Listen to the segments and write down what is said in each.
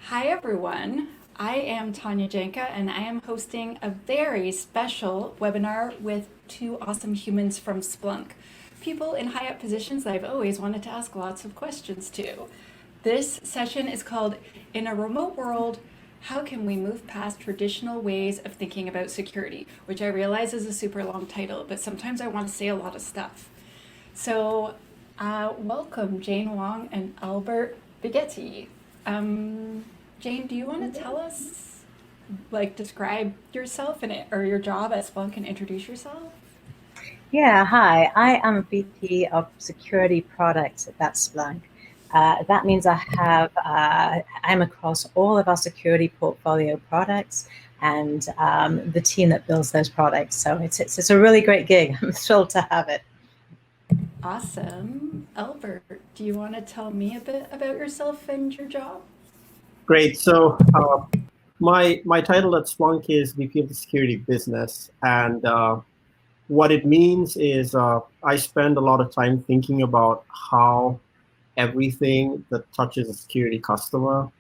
Hi everyone, I am Tanya Janca and I am hosting a very special webinar with two awesome humans from Splunk. People in high up positions that I've always wanted to ask lots of questions to. This session is called In a Remote World, How Can We Move Past Traditional Ways of Thinking About Security? Which I realize is a super long title, but sometimes I want to say a lot of stuff. So, welcome Jane Wong and Albert Bigetti. Jane, do you want to tell us, describe yourself or your job at Splunk and introduce yourself? Yeah, hi. I am VP of Security Products at Splunk. That means I'm across all of our security portfolio products and the team that builds those products. So it's a really great gig. I'm thrilled to have it. Awesome. Albert, do you want to tell me a bit about yourself and your job? Great. So my title at Splunk is VP of the Security Business, and what it means is I spend a lot of time thinking about how everything that touches a security customer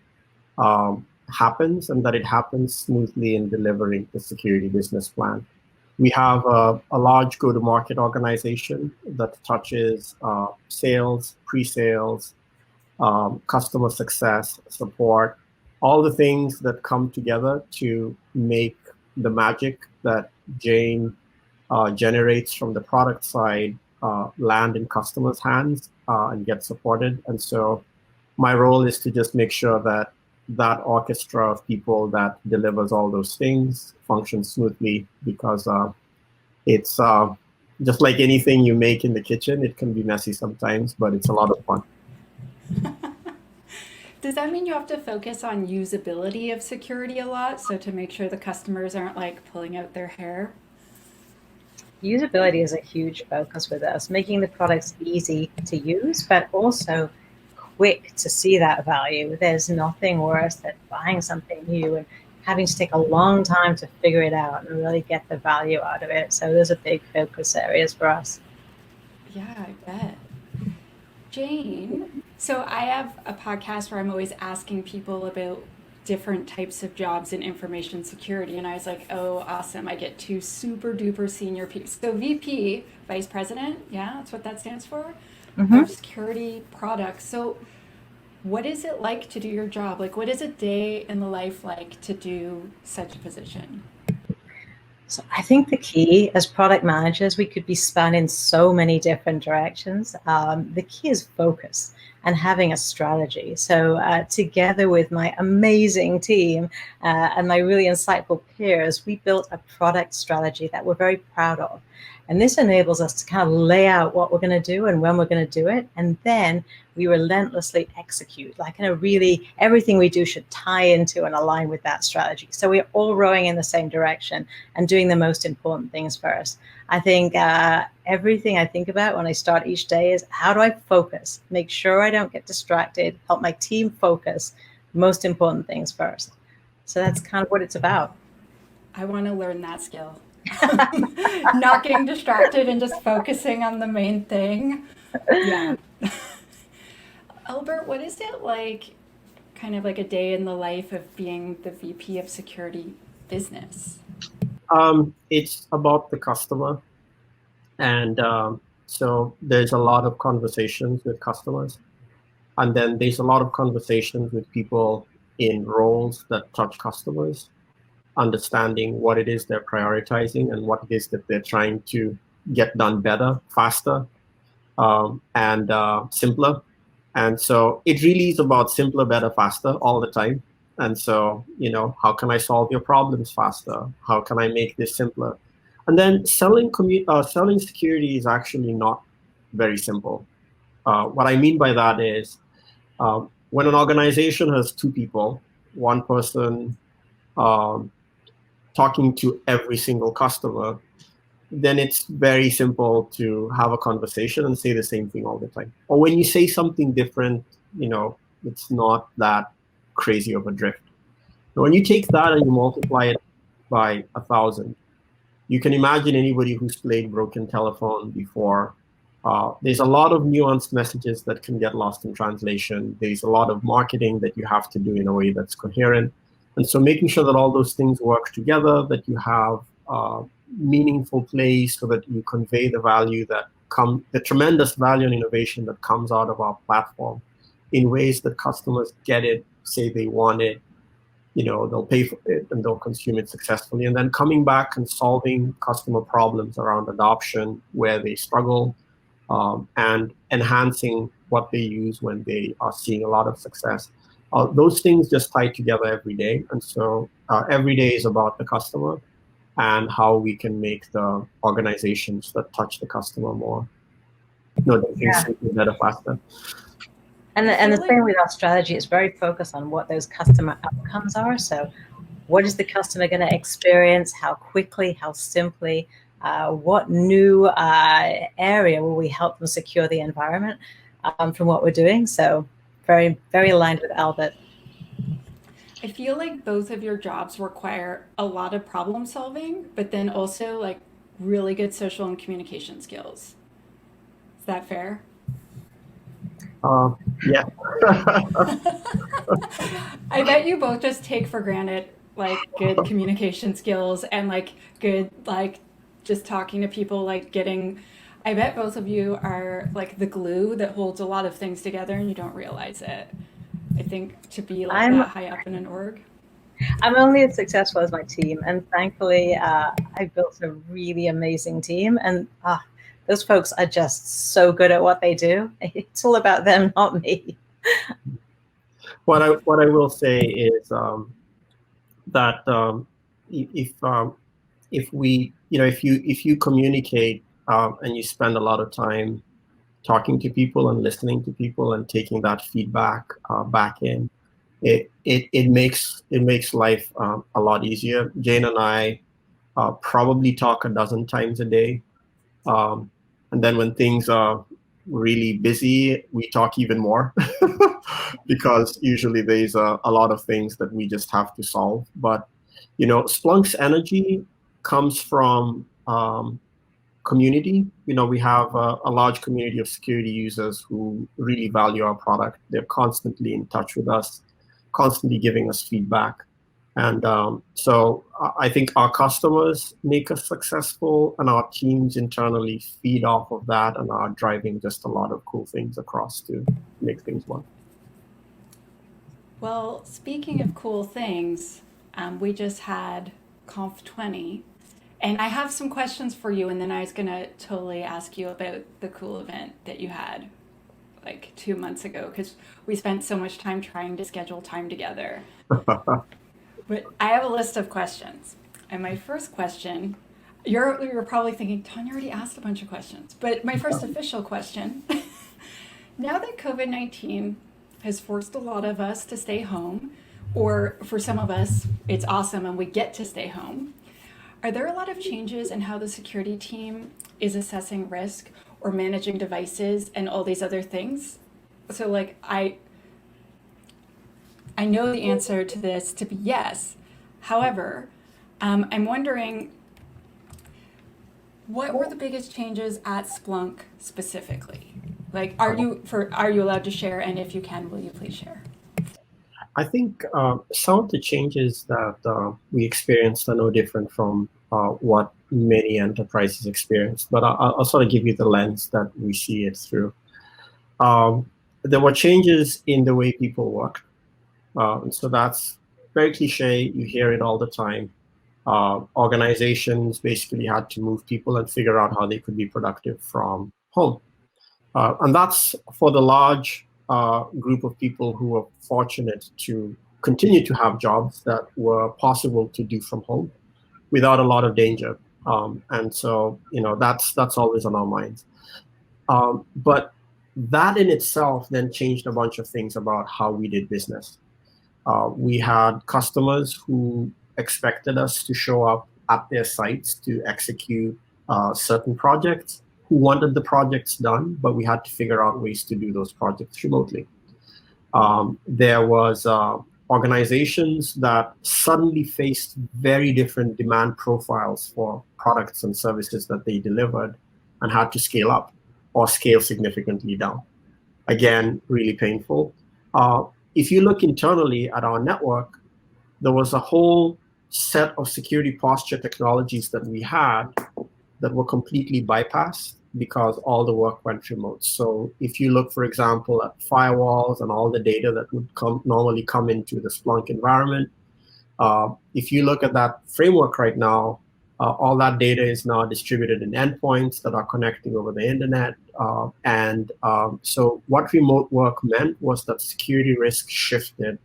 happens, and that it happens smoothly in delivering the security business plan. We have a large go-to-market organization that touches sales, pre-sales, customer success, support, all the things that come together to make the magic that Jane generates from the product side land in customers' hands and get supported. And so my role is to just make sure that that orchestra of people that delivers all those things functions smoothly, because it's just like anything you make in the kitchen. It can be messy sometimes, but it's a lot of fun. Does that mean you have to focus on usability of security a lot? So to make sure the customers aren't pulling out their hair? Usability is a huge focus with us, making the products easy to use, but also quick to see that value. There's nothing worse than buying something new and having to take a long time to figure it out and really get the value out of it. So those are big focus areas for us. Yeah, I bet. Jane, so I have a podcast where I'm always asking people about different types of jobs in information security. And I was like, oh, awesome. I get two super duper senior people. So VP, Vice President, yeah, that's what that stands for, of security products. So what is it like to do your job? What is a day in the life like to do such a position? So I think the key as product managers, we could be spun in so many different directions. The key is focus and having a strategy. So together with my amazing team and my really insightful peers, we built a product strategy that we're very proud of. And this enables us to kind of lay out what we're going to do and when we're going to do it. And then we relentlessly execute. Really, everything we do should tie into and align with that strategy. So we're all rowing in the same direction and doing the most important things first. I think everything I think about when I start each day is, how do I focus? Make sure I don't get distracted, help my team focus, most important things first. So that's kind of what it's about. I want to learn that skill. Not getting distracted and just focusing on the main thing. Yeah. Albert, what is it like, kind of like a day in the life of being the VP of security business? It's about the customer. And so there's a lot of conversations with customers. And then there's a lot of conversations with people in roles that touch customers, understanding what it is they're prioritizing and what it is that they're trying to get done better, faster, and simpler. And so it really is about simpler, better, faster all the time. And so, how can I solve your problems faster? How can I make this simpler? And then selling security is actually not very simple. What I mean by that is when an organization has two people, one person talking to every single customer, then it's very simple to have a conversation and say the same thing all the time. Or when you say something different, it's not that crazy of a drift. Now, when you take that and you multiply it by 1,000, you can imagine anybody who's played broken telephone before There's a lot of nuanced messages that can get lost in translation. There's a lot of marketing that you have to do in a way that's coherent. And so making sure that all those things work together, that you have meaningful plays so that you convey the value the tremendous value and innovation that comes out of our platform in ways that customers get it, say they want it, they'll pay for it and they'll consume it successfully. And then coming back and solving customer problems around adoption where they struggle, and enhancing what they use when they are seeing a lot of success. Those things just tie together every day. And so every day is about the customer and how we can make the organizations that touch the customer more, simply better, faster. And the same with our strategy, it's very focused on what those customer outcomes are. So what is the customer going to experience? How quickly? How simply? What new area will we help them secure the environment from what we're doing? So very, very aligned with Albert. I feel like both of your jobs require a lot of problem solving, but then also like really good social and communication skills. Is that fair? Yeah. I bet you both just take for granted like good communication skills and like good like just talking to people, like I bet both of you are like the glue that holds a lot of things together and you don't realize it. I think to be like that high up in an org. I'm only as successful as my team, and thankfully I built a really amazing team, and those folks are just so good at what they do. It's all about them, not me. What I will say is that if you communicate and you spend a lot of time talking to people and listening to people and taking that feedback back in, it makes life a lot easier. Jane and I probably talk a dozen times a day. And then when things are really busy, we talk even more because usually there's a lot of things that we just have to solve. But, Splunk's energy comes from community. We have a large community of security users who really value our product. They're constantly in touch with us, constantly giving us feedback. And so I think our customers make us successful, and our teams internally feed off of that and are driving just a lot of cool things across to make things work. Well, speaking of cool things, we just had Conf 20, and I have some questions for you, and then I was going to totally ask you about the cool event that you had like 2 months ago, because we spent so much time trying to schedule time together. But I have a list of questions. And my first question, you're probably thinking, Tanya already asked a bunch of questions. But my first official question, now that COVID-19 has forced a lot of us to stay home, or for some of us, it's awesome and we get to stay home, are there a lot of changes in how the security team is assessing risk or managing devices and all these other things? So like I know the answer to this to be yes. However, I'm wondering, what were the biggest changes at Splunk specifically? Like, are you allowed to share? And if you can, will you please share? I think some of the changes that we experienced are no different from what many enterprises experienced, but I'll sort of give you the lens that we see it through. There were changes in the way people work. So that's very cliche. You hear it all the time. Organizations basically had to move people and figure out how they could be productive from home. And that's for the large group of people who were fortunate to continue to have jobs that were possible to do from home without a lot of danger. And so, that's always on our minds. But that in itself then changed a bunch of things about how we did business. We had customers who expected us to show up at their sites to execute certain projects, who wanted the projects done, but we had to figure out ways to do those projects remotely. There was organizations that suddenly faced very different demand profiles for products and services that they delivered and had to scale up. or scale significantly down. Again, really painful. If you look internally at our network, there was a whole set of security posture technologies that we had that were completely bypassed because all the work went remote. So if you look, for example, at firewalls and all the data that would normally come into the Splunk environment, if you look at that framework right now, all that data is now distributed in endpoints that are connecting over the internet. So what remote work meant was that security risk shifted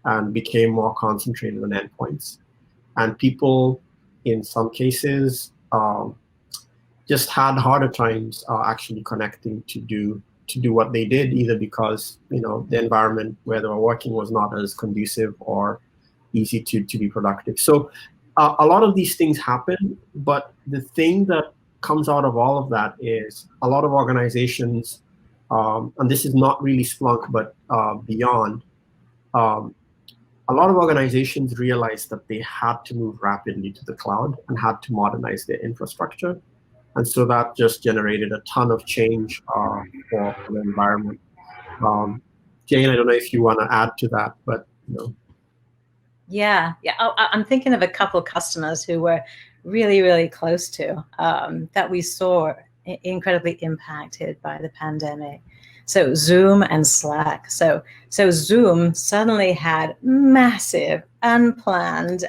and became more concentrated on endpoints. And people, in some cases, just had harder times actually connecting to do what they did, either because the environment where they were working was not as conducive or easy to be productive. So a lot of these things happen, but the thing that comes out of all of that is a lot of organizations, and this is not really Splunk, but beyond, a lot of organizations realized that they had to move rapidly to the cloud and had to modernize their infrastructure. And so that just generated a ton of change for the environment. Jane, I don't know if you want to add to that, but Yeah. I'm thinking of a couple of customers who were really, really close to that we saw incredibly impacted by the pandemic. So Zoom and Slack. So Zoom suddenly had massive, unplanned,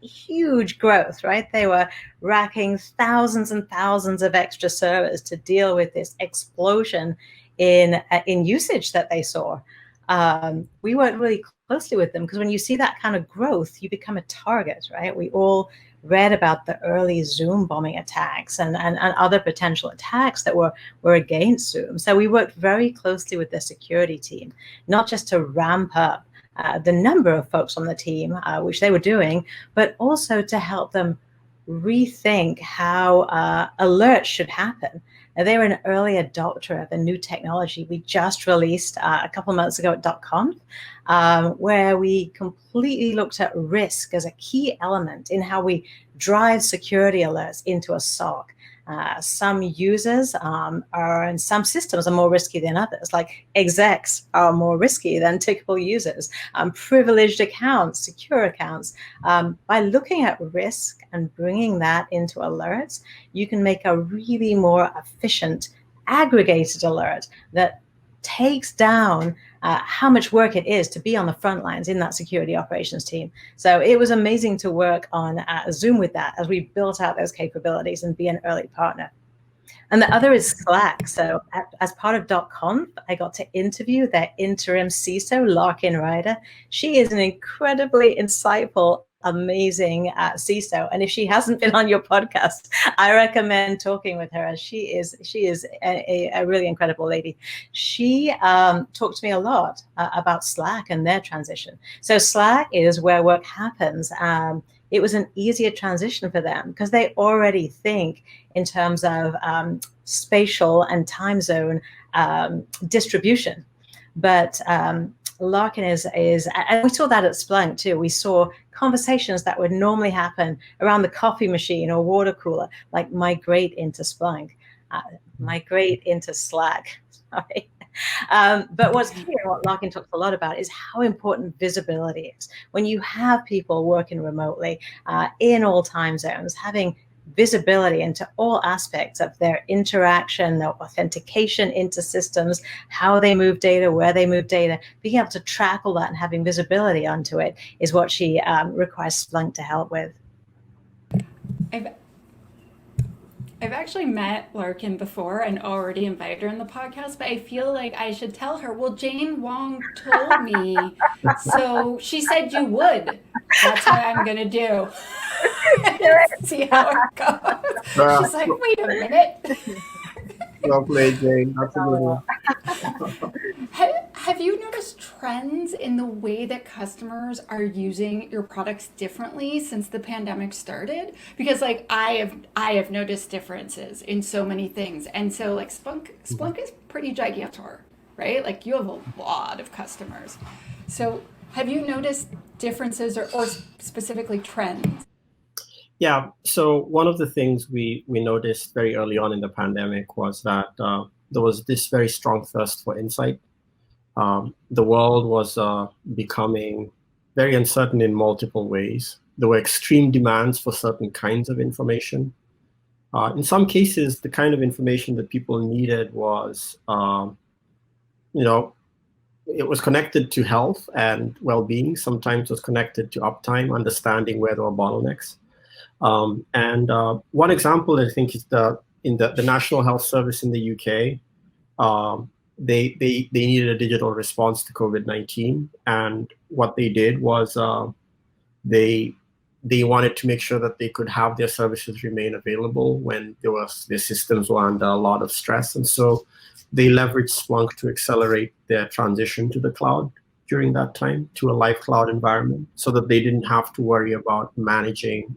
huge growth, right? They were racking thousands and thousands of extra servers to deal with this explosion in usage that they saw. We worked really closely with them because when you see that kind of growth, you become a target, right? We all read about the early Zoom bombing attacks and other potential attacks that were against Zoom. So we worked very closely with the security team, not just to ramp up the number of folks on the team, which they were doing, but also to help them rethink how alerts should happen. Now, they were an early adopter of a new technology we just released a couple of months ago at .conf, where we completely looked at risk as a key element in how we drive security alerts into a SOC. Some users and some systems are more risky than others, like execs are more risky than typical users, privileged accounts, secure accounts. By looking at risk and bringing that into alerts, you can make a really more efficient aggregated alert that takes down how much work it is to be on the front lines in that security operations team. So it was amazing to work on Zoom with that as we built out those capabilities and be an early partner. And the other is Slack. So as part of .conf, I got to interview their interim CISO, Larkin Ryder. She is an incredibly insightful, amazing CISO, and if she hasn't been on your podcast, I recommend talking with her, as she is a really incredible lady. She talked to me a lot about Slack and their transition. So Slack is where work happens. It was an easier transition for them because they already think in terms of spatial and time zone distribution. But Larkin is, and we saw that at Splunk too. We saw conversations that would normally happen around the coffee machine or water cooler, like migrate into Splunk, migrate into Slack. Sorry. But what's clear, what Larkin talks a lot about, is how important visibility is. When you have people working remotely in all time zones, having visibility into all aspects of their interaction, their authentication into systems, how they move data, where they move data, being able to track all that and having visibility onto it is what she requires Splunk to help with. I've actually met Larkin before and already invited her in the podcast, but I feel like I should tell her, well, Jane Wong told me, so she said you would. That's what I'm going to do. See how it goes. She's like, wait a minute. Well played, Jane. That's a good one. Have you noticed trends in the way that customers are using your products differently since the pandemic started? Because like I have noticed differences in so many things, and so like Splunk is pretty gigantic, right? Like you have a lot of customers. So have you noticed differences or specifically trends? Yeah. So one of the things we noticed very early on in the pandemic was that there was this very strong thirst for insight. The world was becoming very uncertain in multiple ways. There were extreme demands for certain kinds of information. In some cases, the kind of information that people needed was, it was connected to health and well-being. Sometimes it was connected to uptime, understanding where there were bottlenecks. One example, I think, is in the National Health Service in the UK. They needed a digital response to COVID-19, and what they did was they wanted to make sure that they could have their services remain available when their systems were under a lot of stress, and so they leveraged Splunk to accelerate their transition to the cloud during that time, to a live cloud environment, so that they didn't have to worry about managing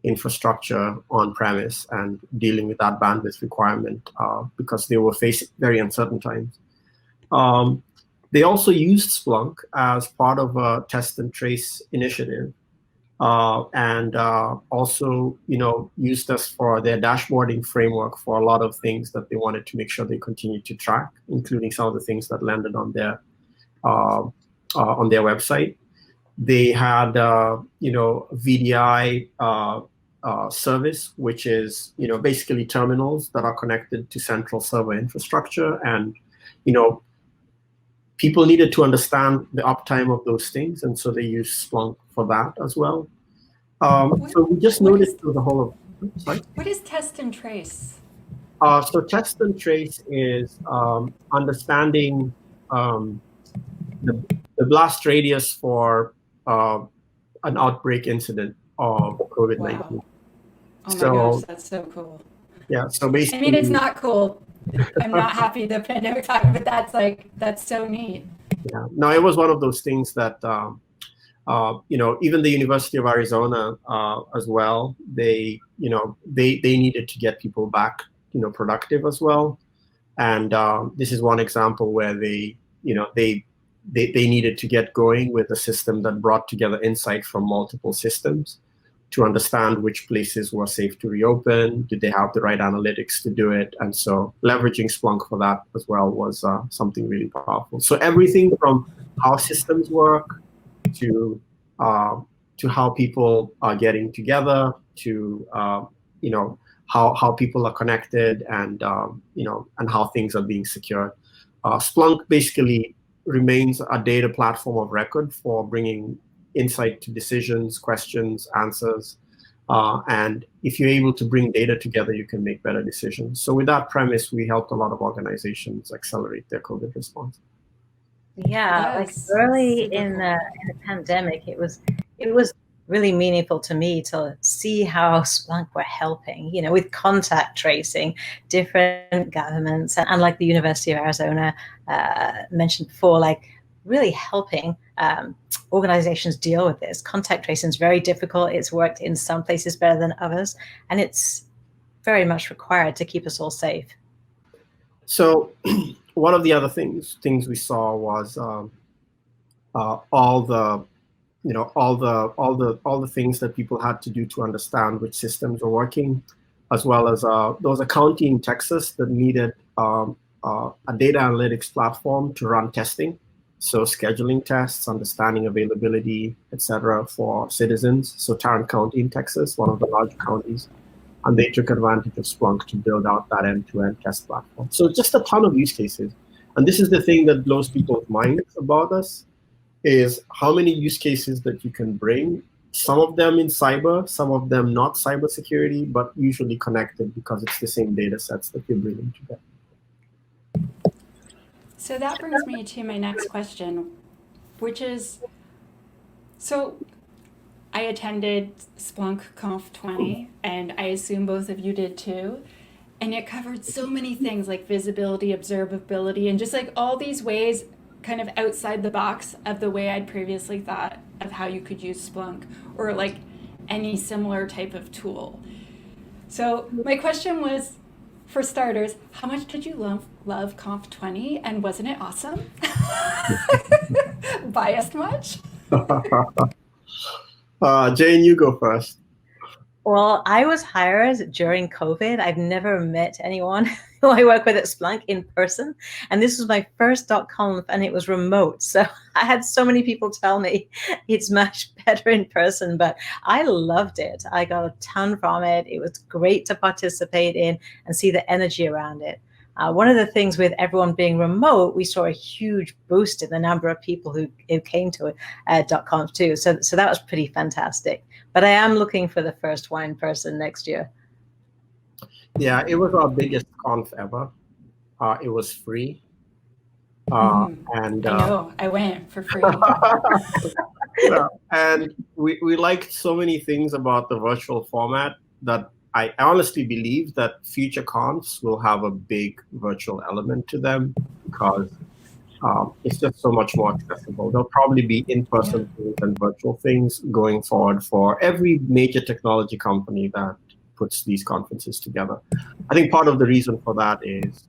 infrastructure on premise and dealing with that bandwidth requirement because they were facing very uncertain times. They also used Splunk as part of a test and trace initiative, and also, used us for their dashboarding framework for a lot of things that they wanted to make sure they continued to track, including some of the things that landed on their website. They had, VDI service, which is, basically terminals that are connected to central server infrastructure, and, people needed to understand the uptime of those things, and so they used Splunk for that as well. So we just noticed through the whole of. Sorry? What is test and trace? So test and trace is understanding the blast radius for an outbreak incident of COVID-19. Wow. Oh my gosh, that's so cool. Yeah, so basically. I mean, it's not cool. I'm not happy the pandemic happened, but that's so neat. Yeah, no, it was one of those things that, even the University of Arizona as well, they needed to get people back, productive as well. And this is one example where they needed to get going with a system that brought together insight from multiple systems to understand which places were safe to reopen, did they have the right analytics to do it, and so leveraging Splunk for that as well was something really powerful. So everything from how systems work to how people are getting together, to how people are connected, and and how things are being secured. Splunk basically remains a data platform of record for bringing insight to decisions, questions, answers. And if you're able to bring data together, you can make better decisions. So with that premise, we helped a lot of organizations accelerate their COVID response. Yeah, Yes, like early super in cool. the pandemic, it was really meaningful to me to see how Splunk were helping, with contact tracing, different governments, and like the University of Arizona mentioned before, like really helping organizations deal with this. Contact tracing is very difficult. It's worked in some places better than others, and it's very much required to keep us all safe. So one of the other things we saw was all the things that people had to do to understand which systems were working, as well as there was a county in Texas that needed a data analytics platform to run testing. So scheduling tests, understanding availability, etc., for citizens. So Tarrant County in Texas, one of the large counties, and they took advantage of Splunk to build out that end-to-end test platform. So just a ton of use cases. And this is the thing that blows people's minds about us, is how many use cases that you can bring, some of them in cyber, some of them not cybersecurity, but usually connected because it's the same data sets that you're bringing together. So that brings me to my next question, which is, so I attended Splunk Conf 20, and I assume both of you did too. And it covered so many things like visibility, observability, and just like all these ways kind of outside the box of the way I'd previously thought of how you could use Splunk or like any similar type of tool. So my question was, for starters, how much did you love Conf 20, and wasn't it awesome? Biased much? Jane, you go first. Well, I was hired during COVID. I've never met anyone who I work with at Splunk, in person. And this was my first .conf, and it was remote. So I had so many people tell me it's much better in person, but I loved it. I got a ton from it. It was great to participate in and see the energy around it. One of the things with everyone being remote, we saw a huge boost in the number of people who came to .conf too. So that was pretty fantastic. But I am looking for the first one in person next year. Yeah, it was our biggest conf ever. It was free. And I know, I went for free. Yeah, and we liked so many things about the virtual format that I honestly believe that future cons will have a big virtual element to them, because it's just so much more accessible. There'll probably be in-person things and virtual things going forward for every major technology company that puts these conferences together. I think part of the reason for that is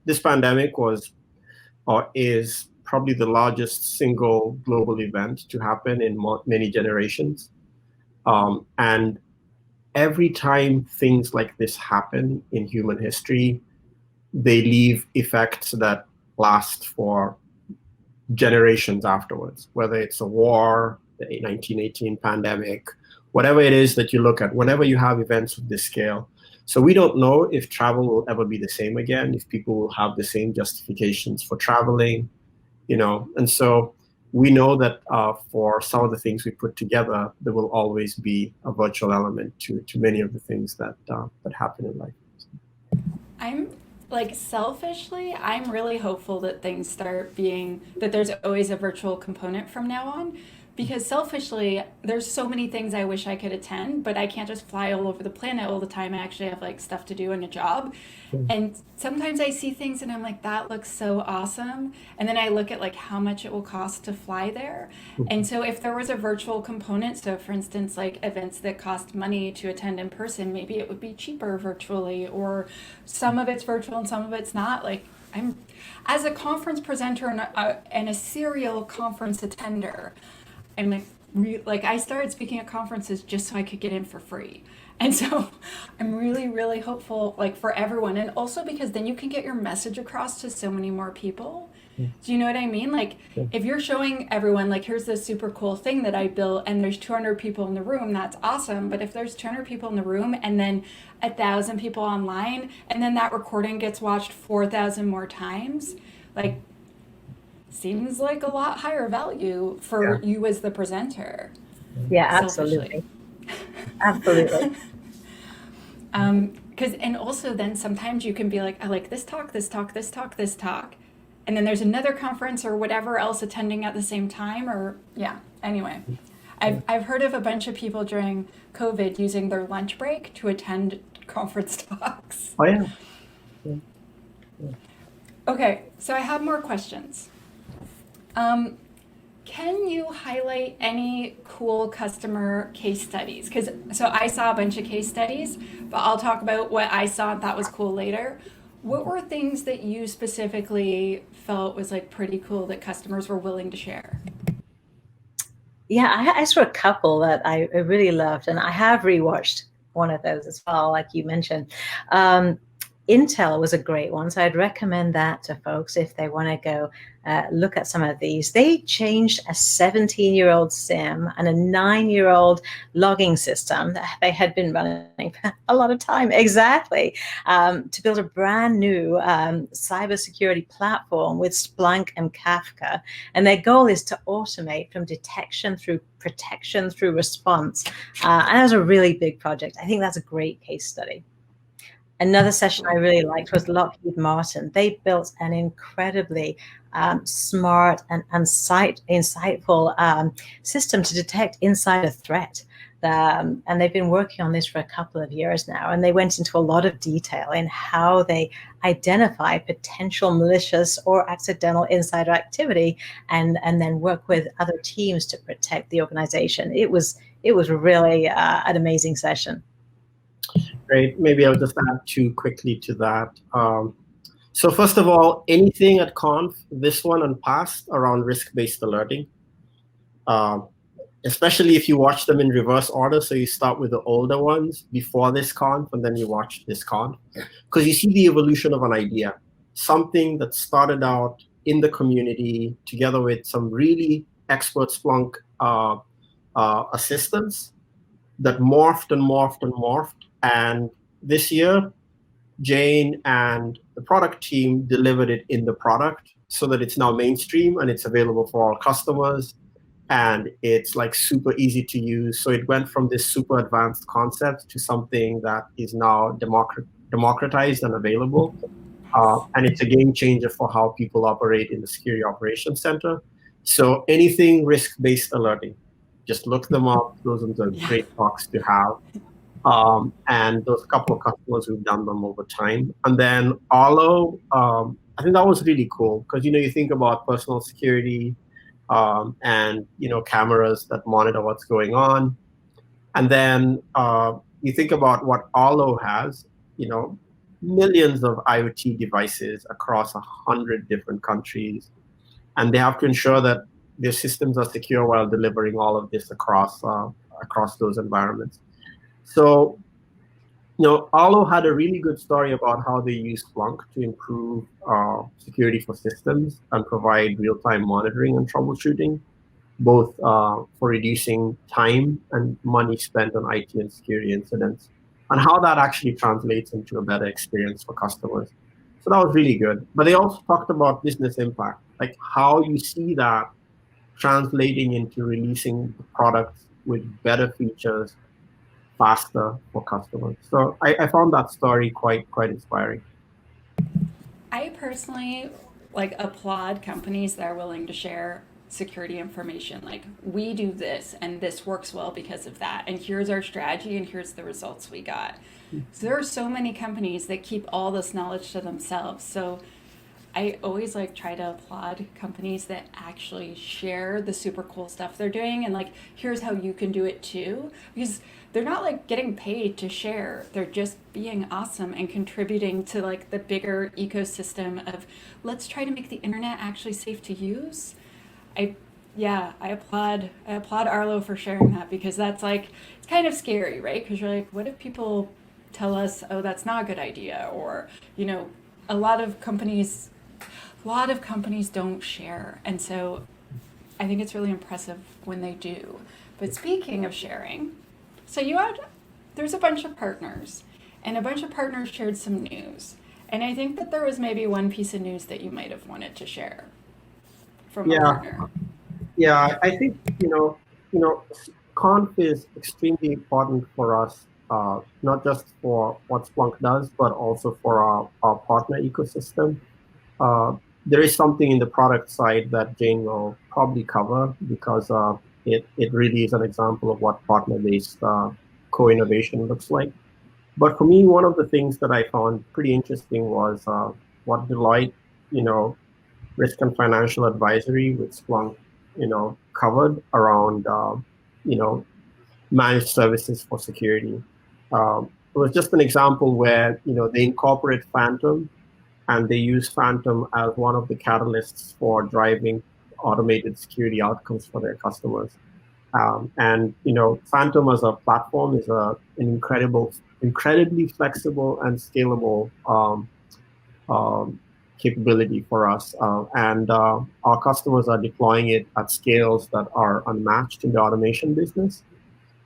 this pandemic was, or is, probably the largest single global event to happen in many generations. And every time things like this happen in human history, they leave effects that last for generations afterwards, whether it's a war, the 1918 pandemic, whatever it is that you look at, whenever you have events of this scale. So we don't know if travel will ever be the same again, if people will have the same justifications for traveling, and so we know that for some of the things we put together, there will always be a virtual element to many of the things that happen in life. I'm selfishly, I'm really hopeful that things that there's always a virtual component from now on, because selfishly, there's so many things I wish I could attend, but I can't just fly all over the planet all the time. I actually have stuff to do and a job. And sometimes I see things and I'm like, that looks so awesome. And then I look at how much it will cost to fly there. And so if there was a virtual component, so for instance, events that cost money to attend in person, maybe it would be cheaper virtually, or some of it's virtual and some of it's not. I'm, as a conference presenter and a serial conference attender, I'm I started speaking at conferences just so I could get in for free. And so I'm really, really hopeful for everyone. And also because then you can get your message across to so many more people. Do you know what I mean? If you're showing everyone, here's this super cool thing that I built and there's 200 people in the room, that's awesome. But if there's 200 people in the room and then 1,000 people online, and then that recording gets watched 4,000 more times, seems like a lot higher value for you as the presenter. Yeah, absolutely. Absolutely. And also then sometimes you can be I like this talk, this talk, this talk, this talk. And then there's another conference or whatever else attending at the same time, anyway. I've heard of a bunch of people during COVID using their lunch break to attend conference talks. Oh, yeah. Okay, so I have more questions. Can you highlight any cool customer case studies? So I saw a bunch of case studies, but I'll talk about what I saw and thought was cool later. What were things that you specifically felt was pretty cool that customers were willing to share? Yeah, I saw a couple that I really loved, and I have rewatched one of those as well, like you mentioned. Intel was a great one, so I'd recommend that to folks if they want to go look at some of these. They changed a 17-year-old SIM and a 9-year-old logging system that they had been running for a lot of time, to build a brand new cybersecurity platform with Splunk and Kafka. And their goal is to automate from detection through protection through response. And that was a really big project. I think that's a great case study. Another session I really liked was Lockheed Martin. They built an incredibly smart and insightful system to detect insider threat. And they've been working on this for a couple of years now. And they went into a lot of detail in how they identify potential malicious or accidental insider activity and then work with other teams to protect the organization. It was really an amazing session. Great. Maybe I'll just add two quickly to that. So first of all, anything at Conf, this one and past, around risk-based alerting. especially if you watch them in reverse order. So you start with the older ones before this conf, and then you watch this conf, because you see the evolution of an idea, something that started out in the community together with some really expert Splunk assistants that morphed and morphed and morphed. And this year, Jane and the product team delivered it in the product so that it's now mainstream and it's available for all customers. And it's like super easy to use. So it went from this super advanced concept to something that is now democratized and available. And it's a game changer for how people operate in the Security Operations Center. So anything risk-based alerting, just look them up. Those are great talks to have. And there's a couple of customers who've done them over time. And then Arlo, I think that was really cool because, you think about personal security, and cameras that monitor what's going on, and then you think about what Arlo has, millions of IoT devices across 100 different countries, and they have to ensure that their systems are secure while delivering all of this across those environments. So Arlo had a really good story about how they use Splunk to improve security for systems and provide real-time monitoring and troubleshooting, both for reducing time and money spent on IT and security incidents, and how that actually translates into a better experience for customers. So that was really good. But they also talked about business impact, like how you see that translating into releasing products with better features faster for customers. So I found that story quite inspiring. I personally applaud companies that are willing to share security information. Like, we do this and this works well because of that. And here's our strategy and here's the results we got. So there are so many companies that keep all this knowledge to themselves. So I always try to applaud companies that actually share the super cool stuff they're doing and here's how you can do it too, because they're not getting paid to share. They're just being awesome and contributing to the bigger ecosystem of let's try to make the internet actually safe to use. I applaud Arlo for sharing that, because that's it's kind of scary, right? Because you're what if people tell us, oh, that's not a good idea, or a lot of companies don't share, and so I think it's really impressive when they do. But speaking of sharing, so there's a bunch of partners, and a bunch of partners shared some news, and I think that there was maybe one piece of news that you might have wanted to share from a partner. Yeah, I think conf is extremely important for us, not just for what Splunk does, but also for our partner ecosystem. There is something in the product side that Jane will probably cover, because it really is an example of what partner-based co-innovation looks like. But for me, one of the things that I found pretty interesting was what Deloitte, Risk and Financial Advisory with Splunk, covered around, managed services for security. It was just an example where, they incorporate Phantom, and they use Phantom as one of the catalysts for driving automated security outcomes for their customers. And Phantom as a platform is an incredibly flexible and scalable capability for us. And our customers are deploying it at scales that are unmatched in the automation business.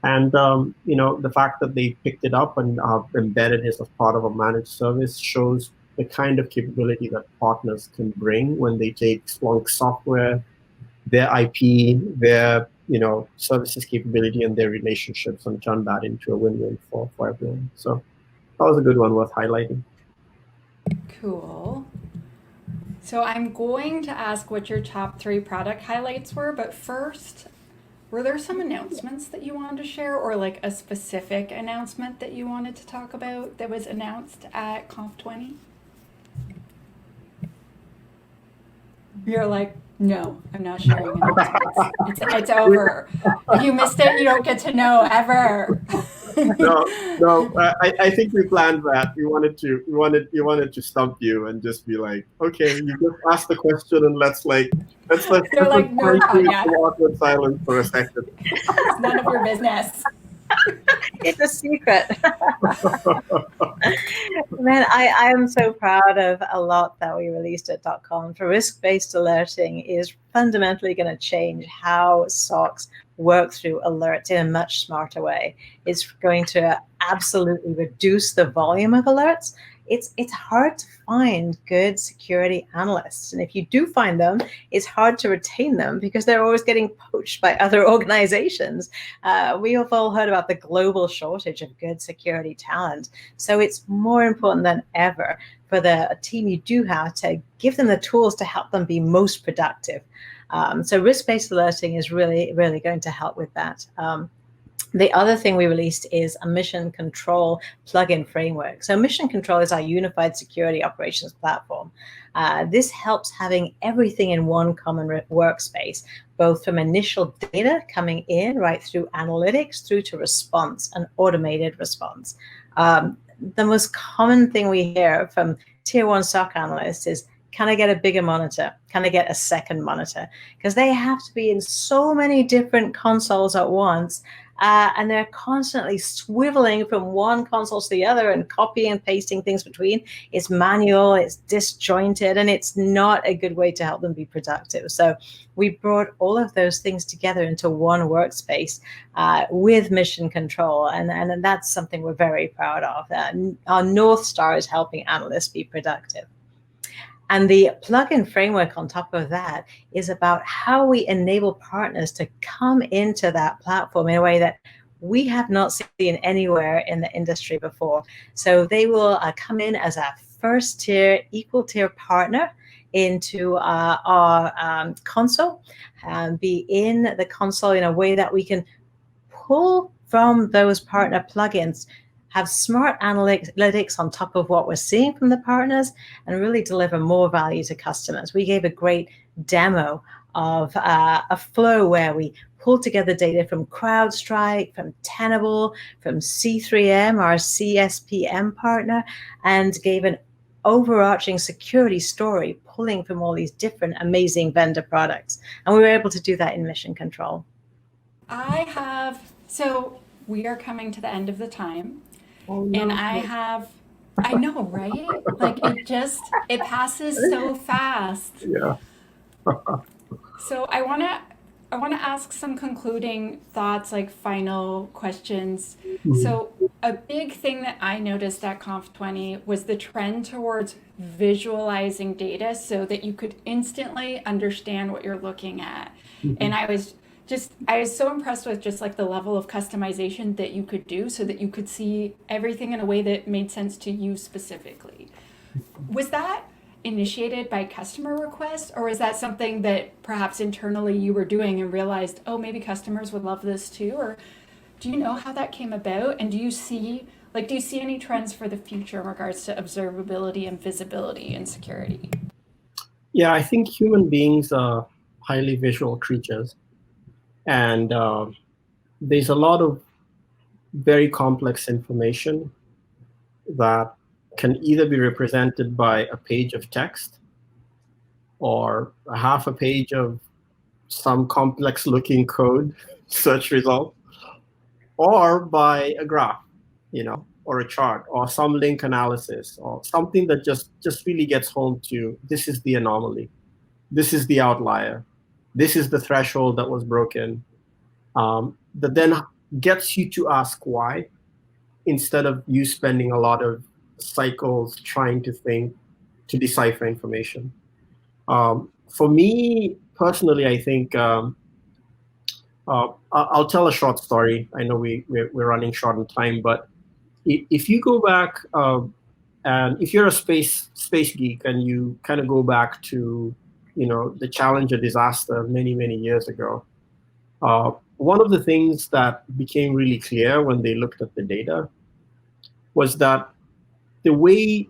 And the fact that they picked it up and embedded it as part of a managed service shows the kind of capability that partners can bring when they take Splunk software, their IP, their services capability, and their relationships, and turn that into a win-win for everyone. So that was a good one worth highlighting. Cool. So I'm going to ask what your top 3 product highlights were, but first, were there some announcements that you wanted to share, or a specific announcement that you wanted to talk about that was announced at Conf 20? You're no, I'm not sharing announcements. It's over. If you missed it, you don't get to know ever. No. I think we planned that. We wanted to stump you and just be okay, you just ask the question and let's They're like, no, Tanya, awkward silence for a second. it's none of your business. It's a secret. Man, I am so proud of a lot that we released at .com. For risk-based alerting is fundamentally going to change how SOCs work through alerts in a much smarter way. It's going to absolutely reduce the volume of alerts. It's hard to find good security analysts. And if you do find them, it's hard to retain them because they're always getting poached by other organizations. We have all heard about the global shortage of good security talent. So it's more important than ever for the team you do have to give them the tools to help them be most productive. So risk-based alerting is really, really going to help with that. The other thing we released is a mission control plugin framework. So mission control is our unified security operations platform. This helps having everything in one common workspace, both from initial data coming in right through analytics through to response and automated response. The most common thing we hear from tier one SOC analysts is, can I get a bigger monitor? Can I get a second monitor? Because they have to be in so many different consoles at once. And they're constantly swiveling from one console to the other and copying and pasting things between. It's manual, it's disjointed, and it's not a good way to help them be productive. So we brought all of those things together into one workspace with mission control. And that's something we're very proud of. Our North Star is helping analysts be productive. And the plugin framework on top of that is about how we enable partners to come into that platform in a way that we have not seen anywhere in the industry before. So they will come in as a first tier, equal tier partner into our console, be in the console in a way that we can pull from those partner plugins, have smart analytics on top of what we're seeing from the partners, and really deliver more value to customers. We gave a great demo of a flow where we pulled together data from CrowdStrike, from Tenable, from C3M, our CSPM partner, and gave an overarching security story pulling from all these different amazing vendor products. And we were able to do that in mission control. So we are coming to the end of the time. Oh, no. And I know, right? Like it passes so fast. Yeah. So I want to ask some concluding thoughts, like final questions. Mm-hmm. So a big thing that I noticed at Conf20 was the trend towards visualizing data so that you could instantly understand what you're looking at. Mm-hmm. And I was so impressed with just like the level of customization that you could do so that you could see everything in a way that made sense to you specifically. Was that initiated by customer request, or is that something that perhaps internally you were doing and realized, oh, maybe customers would love this too? Or do you know how that came about? And do you see any trends for the future in regards to observability and visibility and security? Yeah, I think human beings are highly visual creatures. And there's a lot of very complex information that can either be represented by a page of text or a half a page of some complex looking code search result, or by a graph, or a chart, or some link analysis, or something that just really gets home to, this is the anomaly, this is the outlier, this is the threshold that was broken, that then gets you to ask why, instead of you spending a lot of cycles trying to think, to decipher information. For me personally, I think I'll tell a short story. I know we're running short on time, but if you go back, and if you're a space geek and you kind of go back to the Challenger disaster many years ago, one of the things that became really clear when they looked at the data was that the way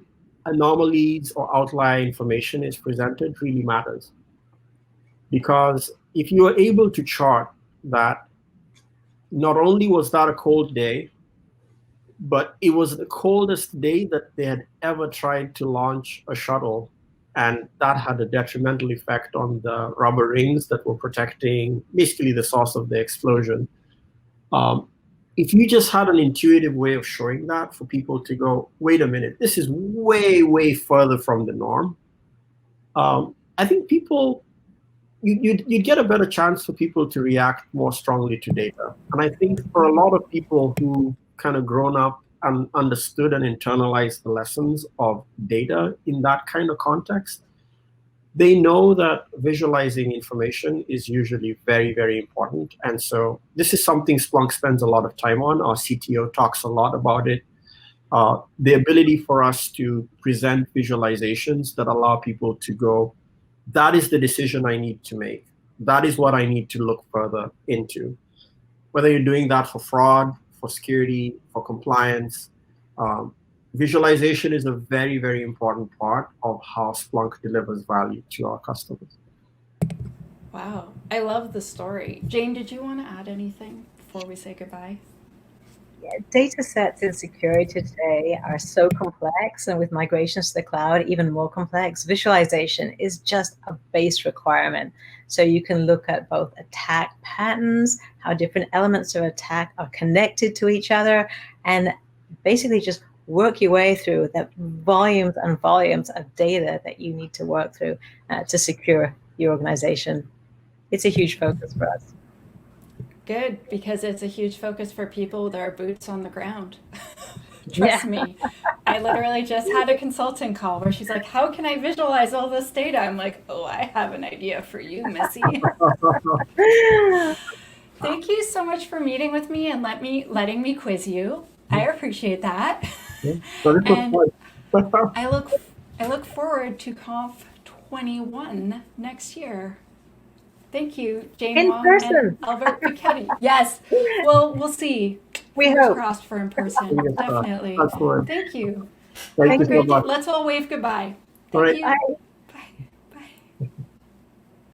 anomalies or outlier information is presented really matters. Because if you are able to chart that not only was that a cold day, but it was the coldest day that they had ever tried to launch a shuttle and that had a detrimental effect on the rubber rings that were protecting basically the source of the explosion. If you just had an intuitive way of showing that for people to go, wait a minute, this is way, way further from the norm, I think you'd get a better chance for people to react more strongly to data. And I think for a lot of people who kind of grown up and understood and internalized the lessons of data in that kind of context, they know that visualizing information is usually very, very important. And so this is something Splunk spends a lot of time on. Our CTO talks a lot about it. The ability for us to present visualizations that allow people to go, that is the decision I need to make. That is what I need to look further into. Whether you're doing that for fraud, for security, for compliance, visualization is a very, very important part of how Splunk delivers value to our customers. Wow, I love the story. Jane, did you want to add anything before we say goodbye? Yeah, data sets in security today are so complex, and with migrations to the cloud, even more complex. Visualization is just a base requirement. So you can look at both attack patterns, how different elements of attack are connected to each other, and basically just work your way through the volumes and volumes of data that you need to work through to secure your organization. It's a huge focus for us. Good, because it's a huge focus for people with our boots on the ground. Trust me. I literally just had a consulting call where she's like, how can I visualize all this data? I'm like, oh, I have an idea for you, Missy. Thank you so much for meeting with me and letting me quiz you. I appreciate that. And I look forward to Conf 21 next year. Thank you, Jane In Wong person. and Albert Pichetti. Yes, well, we'll see. We Fingers hope. crossed for in person. Definitely. Excellent. Thank you. Thank Have you a great so much. day. Let's all wave goodbye. All right. Thank you. Bye.